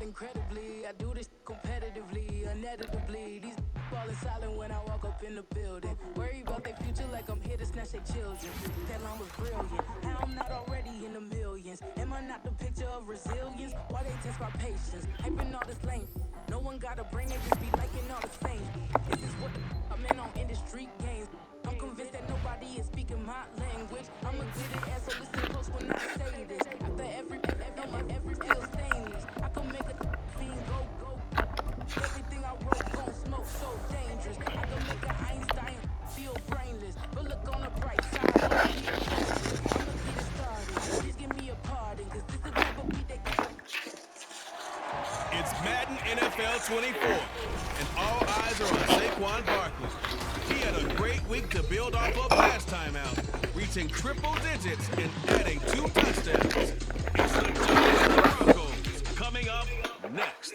incredibly. I do this competitively, uneditably. These falling silent when I walk up in the building. Worry about their future like I'm here to snatch their children. That line was brilliant. How I'm not already in the millions. Am I not the picture of resilience? Why they test my patience? Hyping all this lame. No one gotta bring it, just be liking all the same. This is what I'm in on industry games. I'm convinced that nobody is speaking my language. I'm a good at so listen close when I say this. After every feel stainless. I can make a fiend go. Everything I wrote gon' smoke so dangerous. I can make a Einstein feel brainless. But look on the bright side. I'ma get it started. Please give me a pardon, cause this is never beat that. It's Madden NFL 24, and all eyes are on Saquon Barkley. He had a great week to build off of last time out, reaching triple digits and adding 2 touchdowns. It's the Giants and the Broncos coming up next.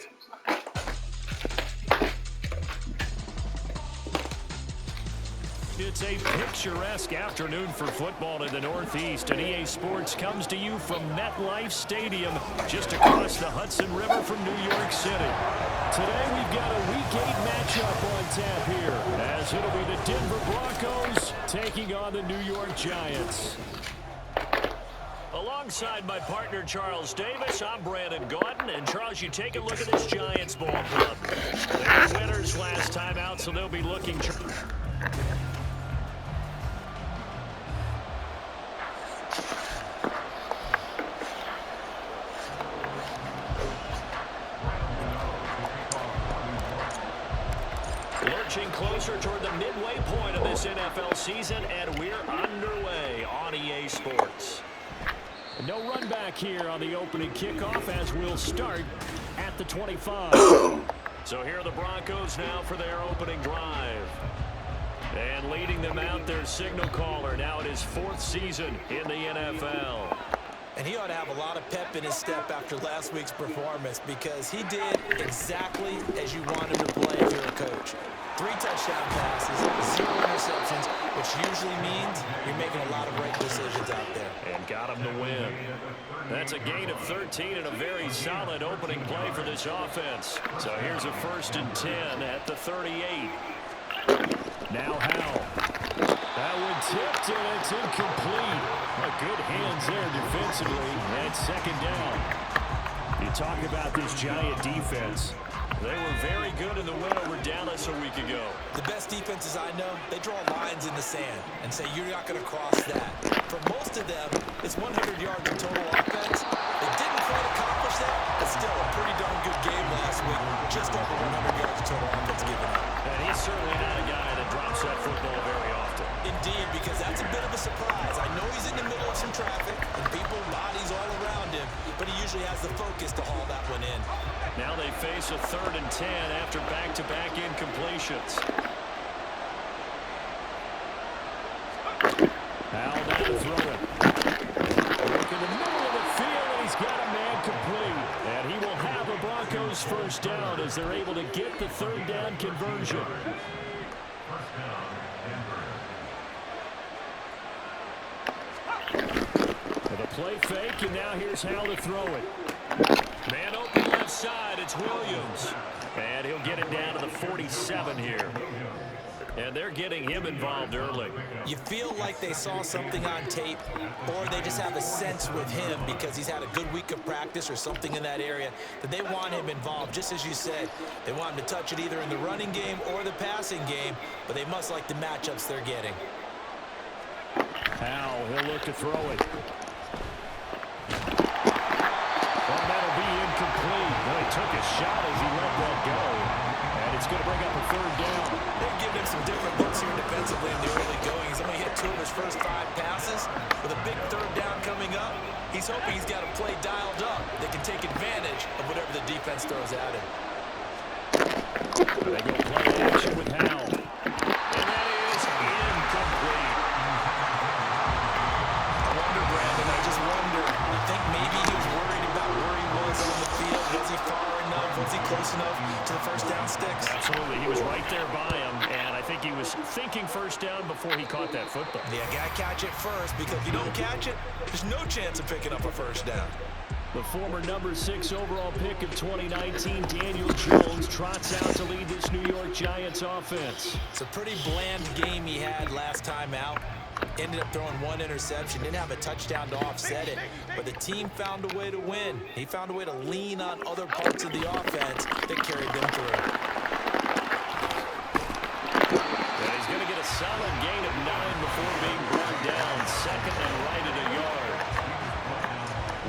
It's a picturesque afternoon for football in the Northeast, and EA Sports comes to you from MetLife Stadium, just across the Hudson River from New York City. Today we've got a Week 8 matchup on tap here, as it'll be the Denver Broncos taking on the New York Giants. Alongside my partner Charles Davis, I'm Brandon Gaudin, and Charles, you take a look at this Giants ball club. They were winners last time out, so they'll be looking. Lurching closer toward the midway point of this NFL season, and we're underway on EA Sports. No run back here on the opening kickoff, as we'll start at the 25. So here are the Broncos now for their opening drive. And leading them out, their signal caller, now in his 4th season in the NFL. And he ought to have a lot of pep in his step after last week's performance, because he did exactly as you want him to play if you're a coach. 3 touchdown passes, 0 interceptions, which usually means you're making a lot of right decisions out there. And got him to win. That's a gain of 13 and a very solid opening play for this offense. So here's a 1st and 10 at the 38. Now Howell. That one tipped, and it's incomplete. Good hands there defensively, and 2nd down. You talk about this Giant defense. They were very good in the win over Dallas a week ago. The best defenses I know, they draw lines in the sand and say you're not going to cross that. For most of them, it's 100 yards of total offense. They didn't quite accomplish that, but still a pretty darn good game last week. Just over 100 yards of total offense given up. And he's certainly not a guy that drops that football very often. Indeed, because that's a bit of a surprise. I know he's in the middle of some traffic and people, bodies all around him, but he usually has the focus to haul that one in. Now they face a 3rd and 10 after back-to-back incompletions. Howell down to throw it. Look in the middle of the field, and he's got a man complete. And he will have the Broncos 1st down as they're able to get the 3rd down conversion. With a play fake, and now here's Howell to throw it. Man open left side, it's Williams. And he'll get it down to the 47 here. And they're getting him involved early. You feel like they saw something on tape, or they just have a sense with him because he's had a good week of practice or something in that area that they want him involved. Just as you said, they want him to touch it either in the running game or the passing game, but they must like the matchups they're getting. Howell, he'll look to throw it. Well, that'll be incomplete. Well, he took a shot as he let that go. And it's going to bring up a 3rd down. They've given him some different looks here defensively in the early going. He's only hit 2 of his first 5 passes. With a big 3rd down coming up, he's hoping he's got a play dialed up that can take advantage of whatever the defense throws at him. They go play action with Howell. And that is incomplete. I wonder, Brandon, I just wonder. I think maybe he was worried about where he was on the field. Was he far enough? Was he close enough to the 1st down sticks? Absolutely. He was right there by him, and I think he was thinking 1st down before he caught that football. Yeah, got to catch it first, because if you don't catch it, there's no chance of picking up a 1st down. The former number 6 overall pick of 2019, Daniel Jones, trots out to lead this New York Giants offense. It's a pretty bland game he had last time out. Ended up throwing one interception, didn't have a touchdown to offset it, but the team found a way to win. He found a way to lean on other parts of the offense that carried them through. And he's going to get a solid gain of 9 before being brought down. Second and right at a yard.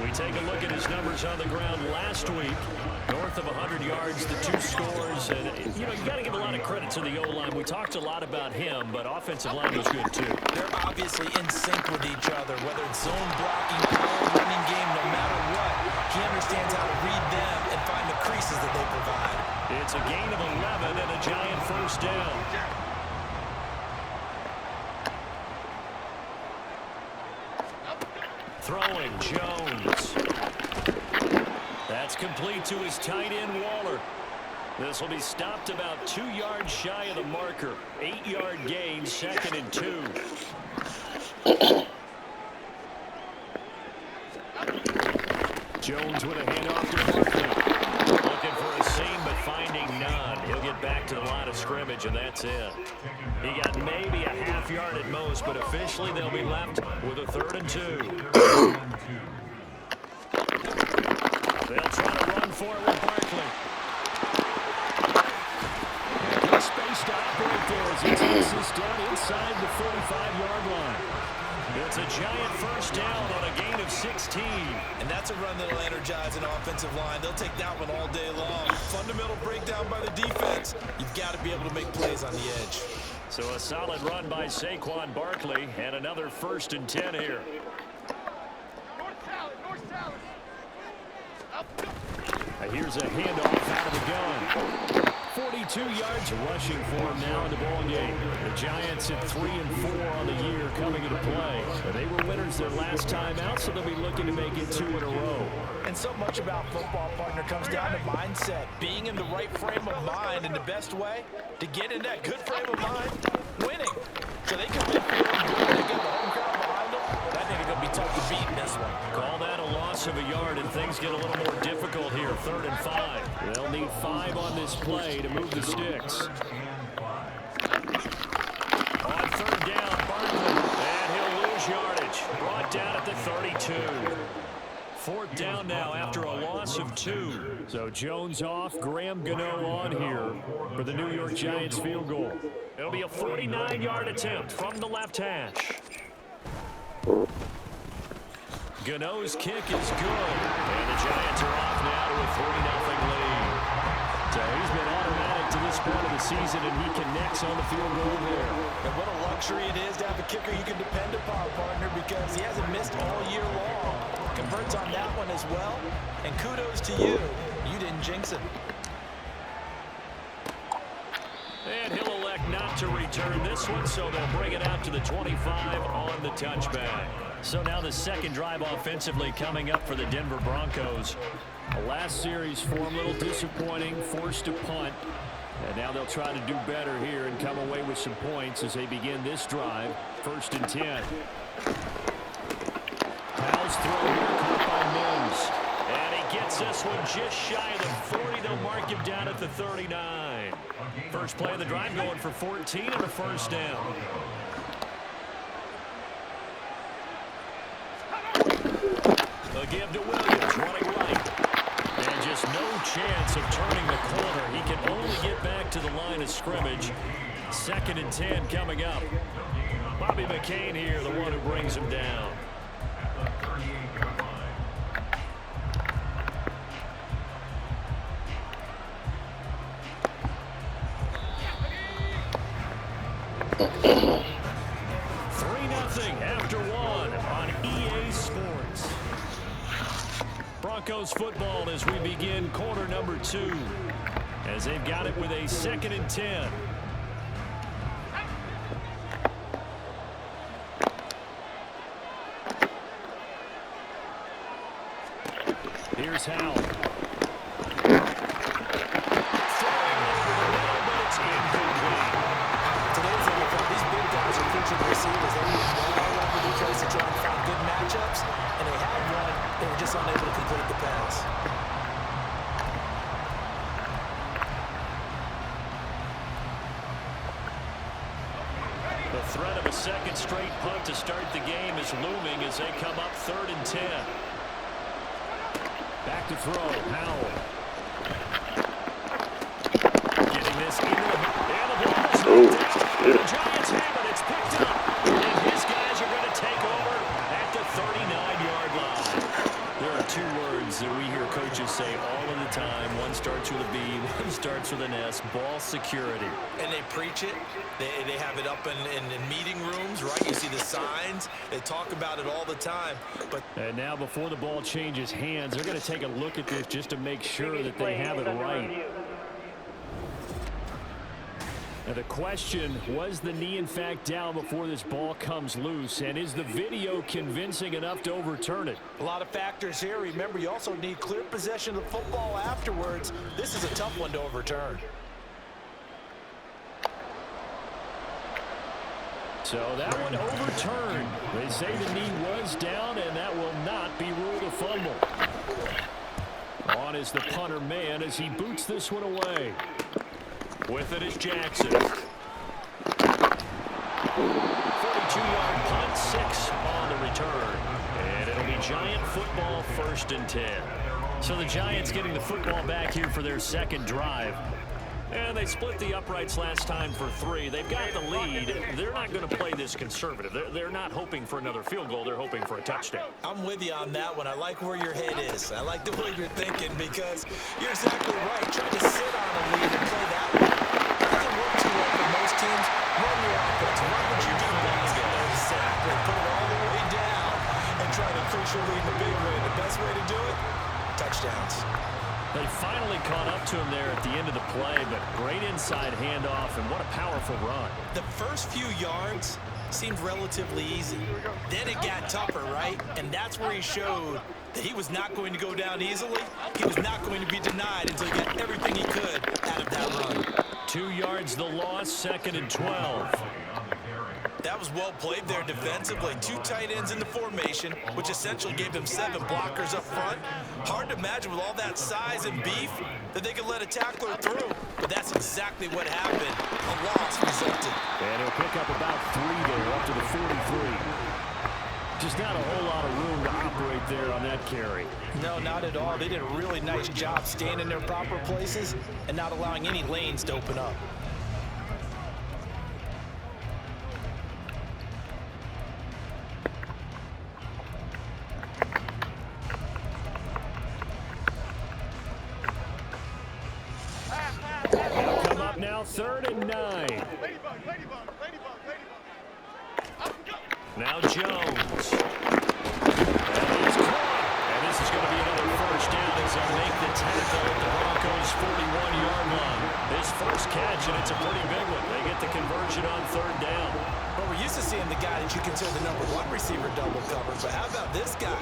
We take a look at his numbers on the ground last week. North of 100 yards, the 2 scores. And, you got to give a lot of credit to the O-line. We talked a lot about him, but offensive line was good, too. They're obviously in sync with each other, whether it's zone blocking, power running game, no matter what. He understands how to read them and find the creases that they provide. It's a gain of 11 and a Giant first down. Throwing Jones. That's complete to his tight end, Waller. This will be stopped about 2 yards shy of the marker. 8-yard gain, 2nd and 2. Jones with a handoff to Barkley. Looking for a seam, but finding none. He'll get back to the line of scrimmage, and that's it. He got maybe a half yard at most, but officially they'll be left with a 3rd and 2. They'll try to run for it with Barkley. And good space to operate there as he takes this down inside the 45-yard line. It's a Giant first down on a gain of 16. And that's a run that'll energize an offensive line. They'll take that one all day long. Fundamental breakdown by the defense. You've got to be able to make plays on the edge. So a solid run by Saquon Barkley and another 1st and 10 here. Here's a handoff out of the gun. 42 yards rushing for him now in the ball game. The Giants at 3 and 4 on the year coming into play. They were winners their last time out, so they'll be looking to make it 2 in a row. And so much about football, partner, comes down to mindset. Being in the right frame of mind, and the best way to get in that good frame of mind, winning. So they can win. They get the home crowd behind them. I think it's going to be tough to beat in this one. Call that a loss of a yard, and things get a little more difficult here. 3rd and 5. They'll need 5 on this play to move the sticks. On 3rd down, Barkley, and he'll lose yardage. Brought down at the 32. 4th down now after a loss of 2. So Jones off, Graham Gano on here for the New York Giants field goal. It'll be a 49-yard attempt from the left hash. Gano's kick is good, and the Giants are off now to a 3-0 lead. So he's been automatic to this point of the season, and he connects on the field goal there. And what a luxury it is to have a kicker you can depend upon, partner, because he hasn't missed all year long. Converts on that one as well, and kudos to you. You didn't jinx him. And he'll elect not to return this one, so they'll bring it out to the 25 on the touchback. So now the second drive offensively coming up for the Denver Broncos. The last series for them, a little disappointing, forced to punt. And now they'll try to do better here and come away with some points as they begin this drive. 1st and 10. Powell's throw here caught by Mims. And he gets this one just shy of the 40. They'll mark him down at the 39. First play of the drive going for 14 and a 1st down. A give to Williams, running right. And just no chance of turning the corner. He can only get back to the line of scrimmage. 2nd and 10 coming up. Bobby McCain here, the one who brings him down. After 1 on EA Sports. Broncos football as we begin quarter number 2. As they've got it with a 2nd and 10. Here's Howell. Today's NFL, these big guys are featured receivers. They need all over the place to try and find good matchups, and they had one. They were just just unable to complete the pass. The threat of a second straight punt to start the game is looming as they come up 3rd and 10. Back to throw, Howell. Getting this into the ball. The Giants have it. It's picked up. And his guys are going to take over at the 39-yard line. There are two words that we hear coaches say all of the time. One starts with a B, one starts with an S. Ball security. And they preach it. They have it up in meeting rooms, right? You see the signs. They talk about it all the time. And now before the ball changes hands, they're going to take a look at this just to make sure that they have it right. Now the question, was the knee in fact down before this ball comes loose? And is the video convincing enough to overturn it? A lot of factors here. Remember, you also need clear possession of the football afterwards. This is a tough one to overturn. So that one overturned. They say the knee was down, and that will not be ruled a fumble. On is the punter man as he boots this one away. With it is Jackson. 42-yard punt, 6 on the return. And it'll be Giant football 1st and 10. So the Giants getting the football back here for their second drive. And they split the uprights last time for 3. They've got the lead. They're not going to play this conservative. They're not hoping for another field goal. They're hoping for a touchdown. I'm with you on that one. I like where your head is. I like the way you're thinking because you're exactly right. Trying to sit on a lead and play that one. It doesn't work too well for most teams. Run your offense. Run what you do best. Exactly. Put it all the way down and try to increase your lead in a big way. The best way to do it, touchdowns. They finally caught up to him there at the end of the play, but great inside handoff, and what a powerful run. The first few yards seemed relatively easy. Then it got tougher, right? And that's where he showed that he was not going to go down easily. He was not going to be denied until he got everything he could out of that run. 2 yards the loss, 2nd and 12. That was well played there defensively. 2 tight ends in the formation, which essentially gave them 7 blockers up front. Hard to imagine with all that size and beef that they could let a tackler through. But that's exactly what happened. A loss resulted. And he'll pick up about 3 there, up to the 43. Just not a whole lot of room to operate there on that carry. No, not at all. They did a really nice job staying in their proper places and not allowing any lanes to open up. Now 3rd and 9. Now Jones. And he's caught. And this is going to be another first down as they make the tackle at the Broncos' 41-yard line. His first catch, and it's a pretty big one. They get the conversion on 3rd down. But we're used to seeing the guy that you consider the #1 receiver double covered. But how about this guy?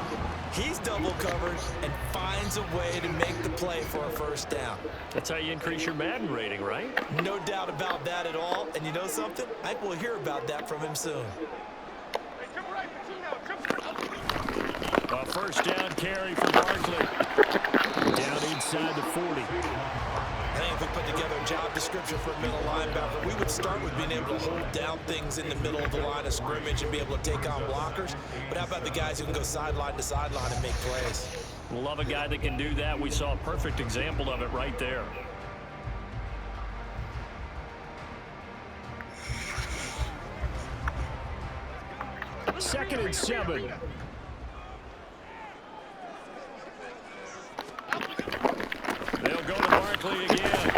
He's double covered and finds a way to make the play for a first down. That's how you increase your Madden rating, right? No doubt about that at all. And you know something? I think we'll hear about that from him soon. A first down carry for Barkley. Down inside the 40. I think if we put together a job description for a middle linebacker, we would start with being able to hold down things in the middle of the line of scrimmage and be able to take on blockers. But how about the guys who can go sideline to sideline and make plays? Love a guy that can do that. We saw a perfect example of it right there. Second and 7. They'll go to Barkley again.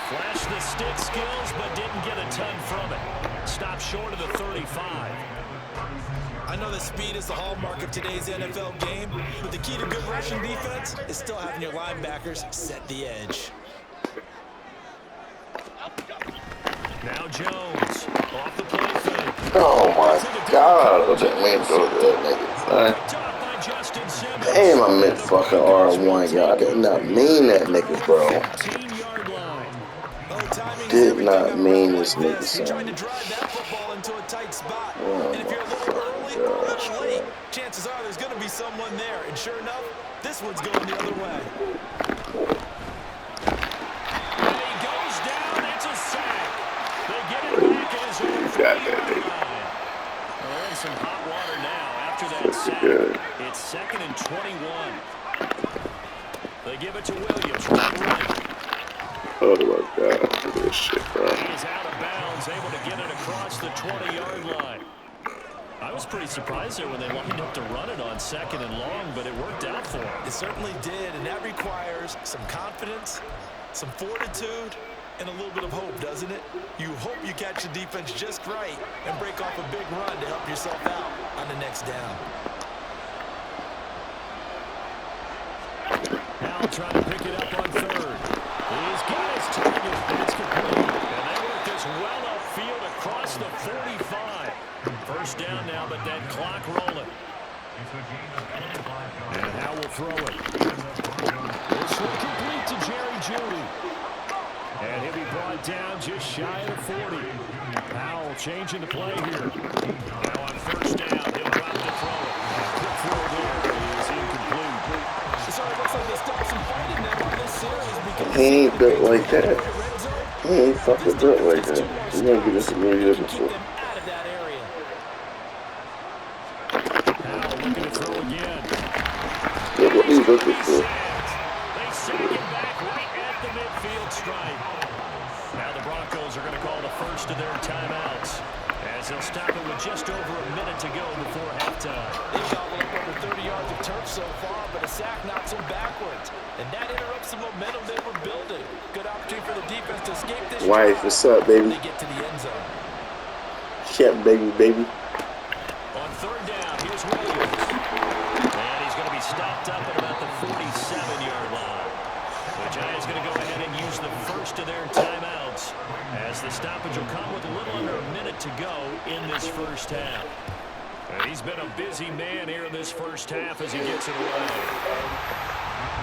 Flashed the stick skills, but didn't get a ton from it. Stopped short of the 35. I know that speed is the hallmark of today's NFL game, but the key to good rushing defense is still having your linebackers set the edge. Now Jones, off the play fake. Oh my God, I didn't mean to do that, nigga. Damn, I meant fucking R1, y'all. I did not mean that, nigga, bro. Did not mean this, nigga, son. Trying to drive that football into a tight spot. And if you're a little early a little late. Chances are there's going to be someone there. And sure enough, this one's going the other way. And he goes down. It's a sack. They get it back at his own 40-yard line. Well, they're in some hot water now after that sack. It's 2nd and 21. They give it to Williams from right. Oh my God, look at this shit, bro. He's out of bounds, able to get it across the 20-yard line. I was pretty surprised there when they lined up to run it on 2nd and long, but it worked out for him. It certainly did, and that requires some confidence, some fortitude, and a little bit of hope, doesn't it? You hope you catch the defense just right and break off a big run to help yourself out on the next down. Now trying to pick it up on 3rd. He's got his target. It's complete. And they work this well upfield across the 45. First down now, but that clock rolling. And now we'll throw it. This will complete to Jerry Jeudy. And he'll be brought down just shy of the 40. Powell changing the play here. Now on first down, he'll drop the throw. Quick throw there is incomplete. So it looks like they stopped some fighting there on this series because He ain't built like that. He ain't fucking built like that. He's gonna get us some money looking for. out of that area. Now looking to throw again. Yeah, what he's looking for. They sack him back right at the midfield stripe. Now the Broncos are going to call the first of their timeouts as they'll stop it with just over a minute to go before halftime. They've gobbled up over 30 yards of turf so far, but a sack knocks them backwards. And that interrupts the momentum they were building. Good opportunity for the defense to escape this. Wife, what's up, baby? They get to the end zone. Chef, baby. On 3rd down, here's Williams. And he's going to be stopped up at about the 47-yard line. The Giants going to go ahead and use the first of their timeouts as the stoppage will come with a little under a minute to go in this first half. And he's been a busy man here in this first half as he gets it away.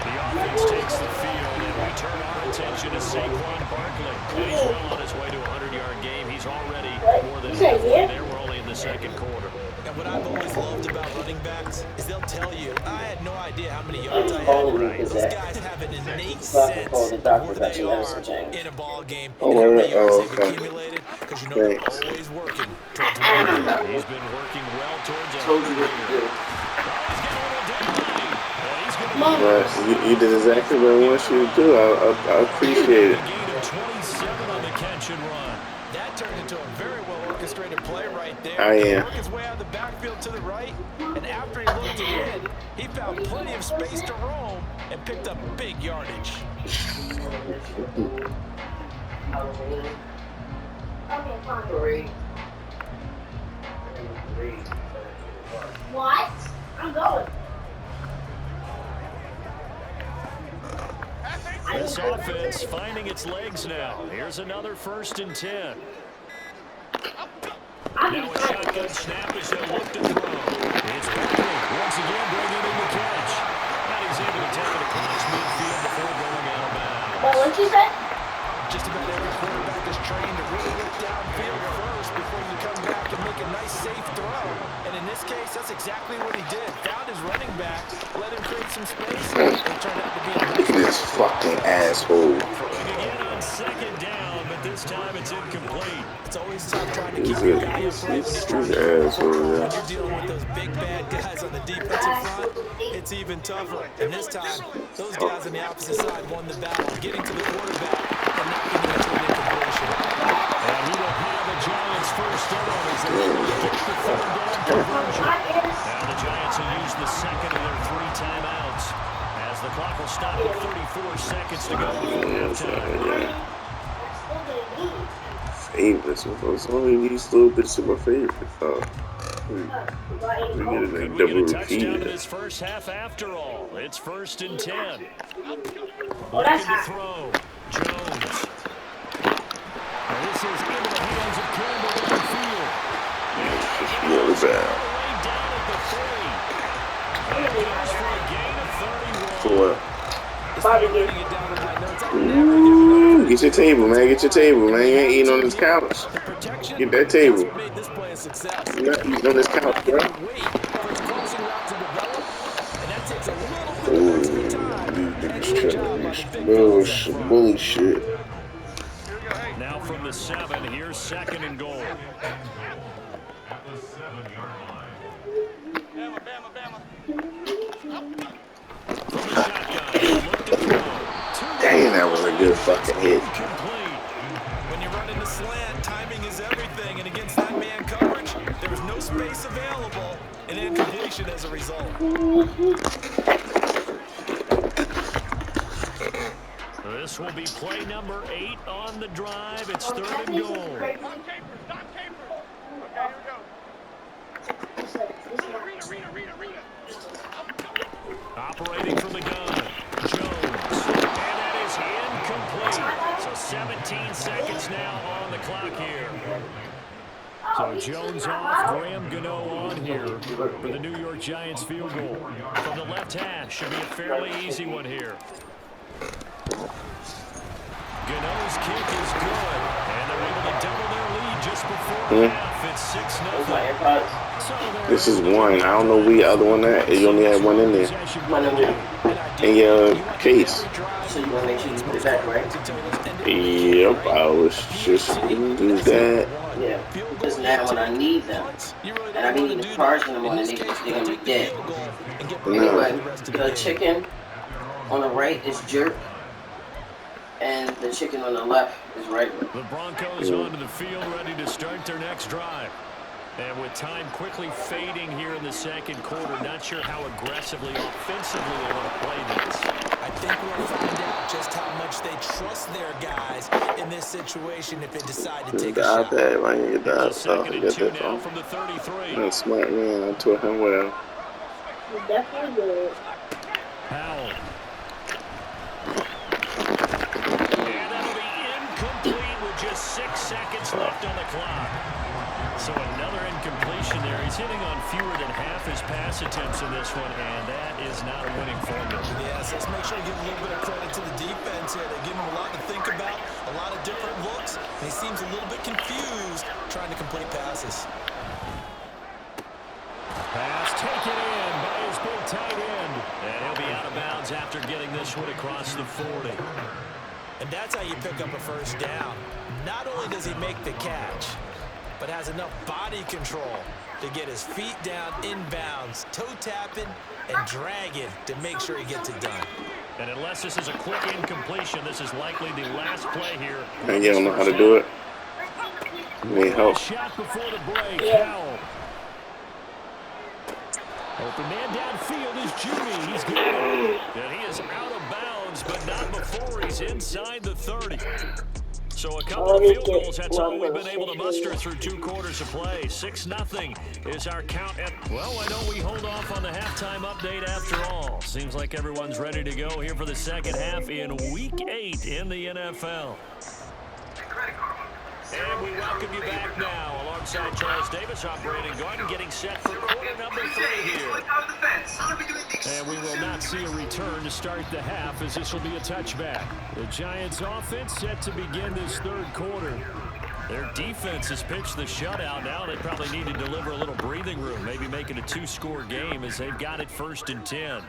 The offense takes the field, and we turn our attention to Saquon Barkley. And he's well on his way to a 100-yard game. He's already more than halfway there. We're only in the second quarter. And what I've always loved about running backs is they'll tell you, I had no idea how many yards I had. Right. Those guys have an innate sense of where they are in a ball game and how many yards they've accumulated, because you know they're always working towards winning. He's been working well towards a 100 You did exactly what I want you to do. I appreciate it. Gain of 27 on the catch and run. That turned into a very well orchestrated play right there. I am. He worked his way out of the backfield to the right, and after he looked it in, he found plenty of space to roam and picked up big yardage. What? I'm going. This offense finding its legs now. Here's another 1st and 10. Now a shotgun snap as they look to throw. It's Barkley once again bringing in the catch. And he's able to take it across midfield before going out of bounds. What you say? Just about every quarterback is trained to really look downfield first before you come back and make a nice, safe throw. And in this case, that's exactly what he did. Found his running back, let him create some space, and it turned out to be a nice. Look at this fucking asshole. Throwing again on 2nd down, but this time it's incomplete. It's always tough trying to keep your guy upright when you're trying to when you're dealing with those big bad guys on the defensive front. It's even tougher. And this time, those guys on the opposite side won the battle, getting to the quarterback and not getting into an incompletion. And he will have the Giants first down as they get the 3rd down conversion. Now the Giants will use the second of their 3 timeouts as the clock will stop at 34 seconds to go before halftime. Favorites. It's only these little bits of my favorites. We get it Could like we double get a touchdown in repeat. this first half after all? It's 1st and 10. Oh, that's Looking to hot. throw. Jones. Now this is into the hands of Campbell downfield. Just roll down. Way down at the 3. And it goes for a gain of 31. For what? Barbecue. Ooh, get your table, man. Get your table, man. You ain't eating on this couch. Get that table. Made this play and success. You're not eating on this couch, bro. Wait for his crossing route to develop, and that takes a little bit of extra time. Ooh, these niggas Excellent job killing by me. the big fellas up front. Bullshit. Now from the 7, here's 2nd and goal. From the shotgun, look to throw. Dang, that was a good fucking hit. Incomplete. When you run into slant, timing is everything, and against that man coverage, there was no space available, and incompletion as a result. This will be play number 8 on the drive. It's 3rd and goal. Operating from the gun, Jones. And that is incomplete. So 17 seconds now on the clock here. So Jones off, Graham Gano on here for the New York Giants field goal. From the left hash, should be a fairly easy one here. Gano's kick is good, and they're able to double their lead just before half. It's 6-0. This is one. I don't know where the other one at. You only had one in there. In your case. So you want to make sure you put it back, right? Yep, I was just gonna do that. Yeah, because now when I need them, and I be needing to charge them on it, they're going to be dead. Anyway, the chicken on the right is jerk, and the chicken on the left is regular. The Broncos onto the field, ready to start their next drive. And with time quickly fading here in the second quarter, not sure how aggressively, offensively they want to play this. I think we'll find out just how much they trust their guys in this situation if they decide to take a shot. Second and 2 now from the 33. That's smart, man. I taught him well. Definitely good. Powell. And that'll be incomplete with just 6 seconds left on the clock. So another incompletion there. He's hitting on fewer than half his pass attempts in this one, and that is not a winning formula. Yes, let's make sure to give a little bit of credit to the defense here. They give him a lot to think about, a lot of different looks, and he seems a little bit confused trying to complete passes. Pass taken in by his big tight end. And he'll be out of bounds after getting this one across the 40. And that's how you pick up a first down. Not only does he make the catch, but has enough body control to get his feet down inbounds, toe tapping and dragging to make sure he gets it done. And unless this is a quick incompletion, this is likely the last play here. And you don't know how to do it. Need help. Shot before the break. Howell. Open man downfield is Judy. He's got it. And he is out of bounds, but not before he's inside the 30. So a couple of field goals, that's all we've been able to muster through 2 quarters of play. 6-0 is our count. Well, I know we hold off on the halftime update after all. Seems like everyone's ready to go here for the second half in Week 8 in the NFL. And we welcome you back now alongside Charles Davis operating guard, getting set for quarter number 3 here. And we will not see a return to start the half, as this will be a touchback. The Giants offense set to begin this 3rd quarter. Their defense has pitched the shutout. Now they probably need to deliver a little breathing room, maybe make it a 2-score game as they've got it 1st and 10.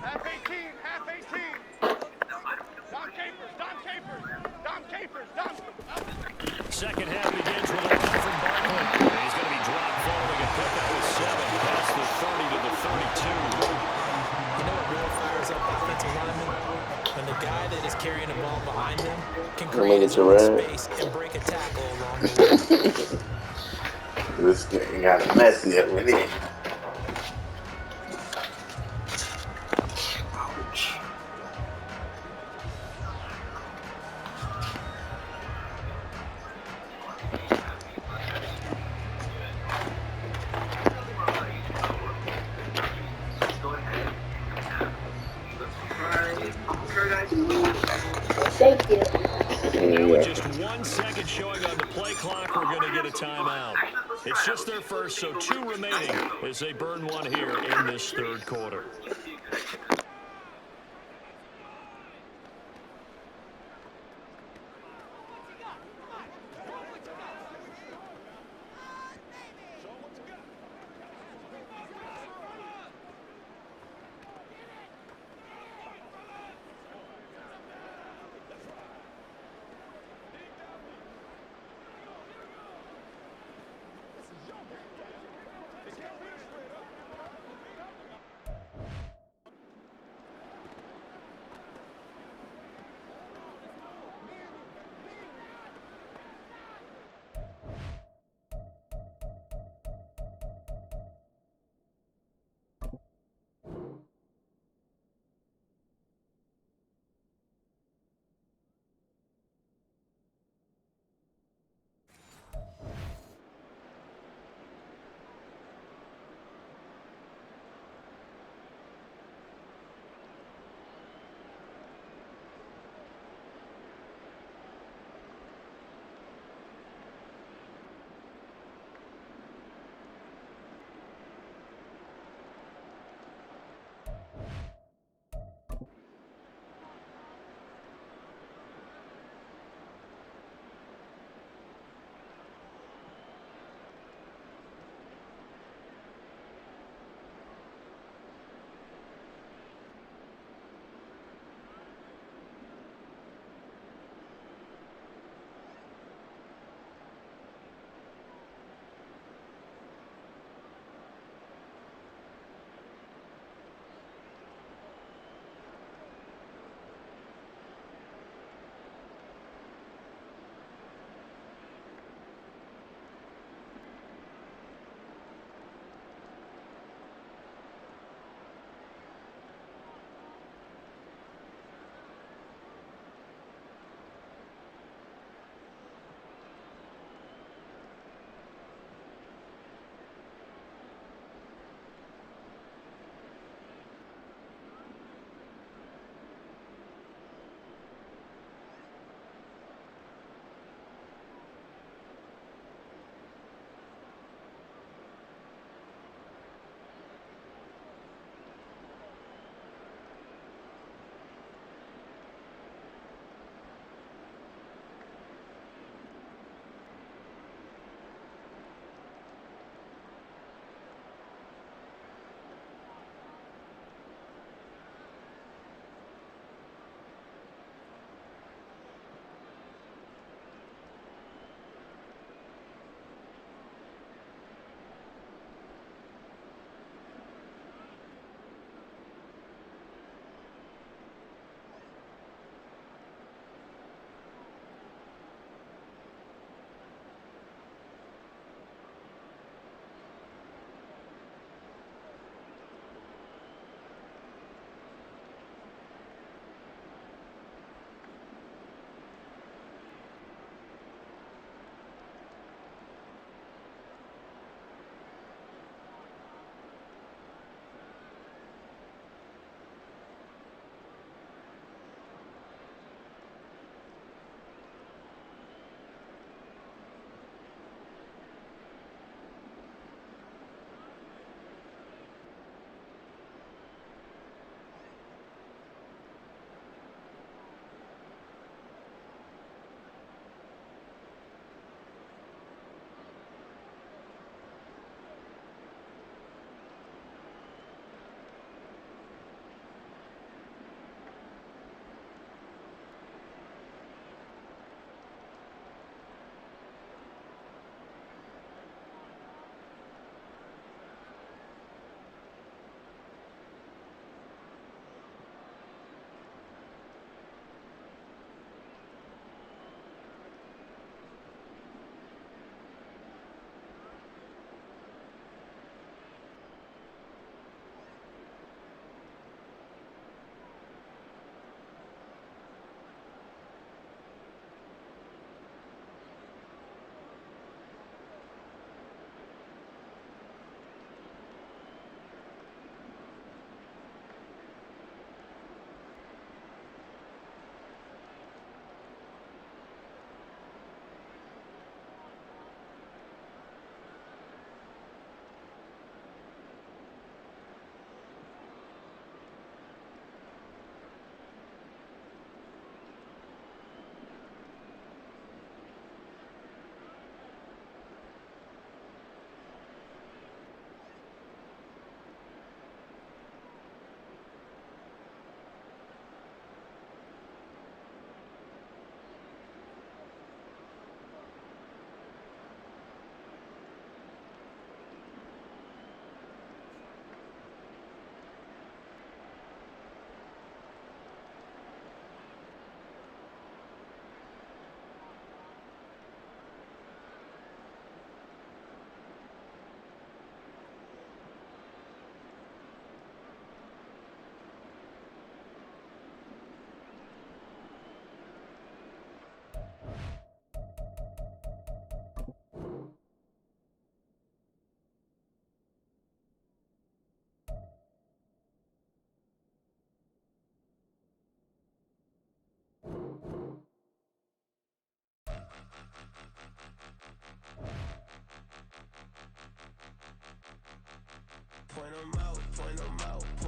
Half 18, half 18. Dom Capers. Second half begins with a run from Barkley. And he's going to be dropped following a pickup with 7 past the 30 to the 32. You know what really fires up offensive linemen? When the guy that is carrying the ball behind him can create his own space and break a tackle along the way. This game got messy up with it. Thank you. Now with just 1 second showing on the play clock, we're going to get a timeout. It's just their first, so 2 remaining as they burn one here in this 3rd quarter. them out, point them out.